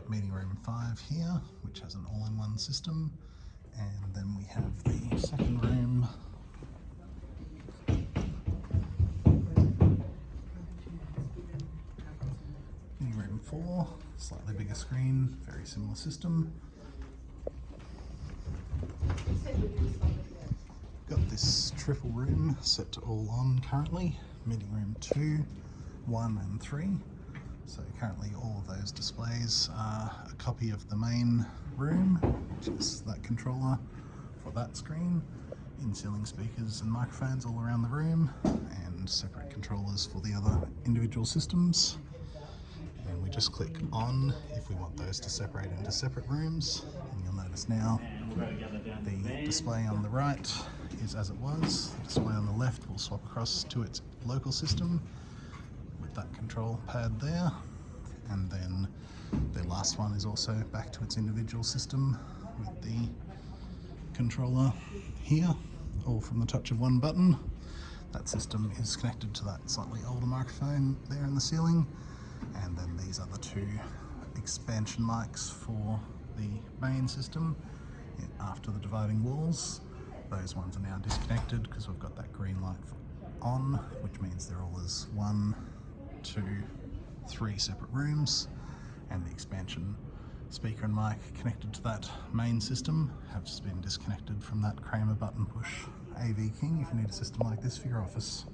meeting room 5 here, which has an all-in-one system, and then we have the second room, meeting room 4, slightly bigger screen, very similar system. Got this triple room set to all on currently, meeting room 2, 1 and 3. So currently all of those displays are a copy of the main room, which is that controller for that screen, in-ceiling speakers and microphones all around the room, and separate controllers for the other individual systems. And we just click on if we want those to separate into separate rooms, and you'll notice now the display on the right is as it was. The display on the left will swap across to its local system with that control pad there, and then the last one is also back to its individual system with the controller here, all from the touch of one button. That system is connected to that slightly older microphone there in the ceiling, and then these are the two expansion mics for the main system after the dividing walls. Those ones are now disconnected because we've got that green light on, which means they're all as 1, 2, 3 separate rooms, and the expansion speaker and mic connected to that main system have just been disconnected from that Kramer button push AV King if you need a system like this for your office.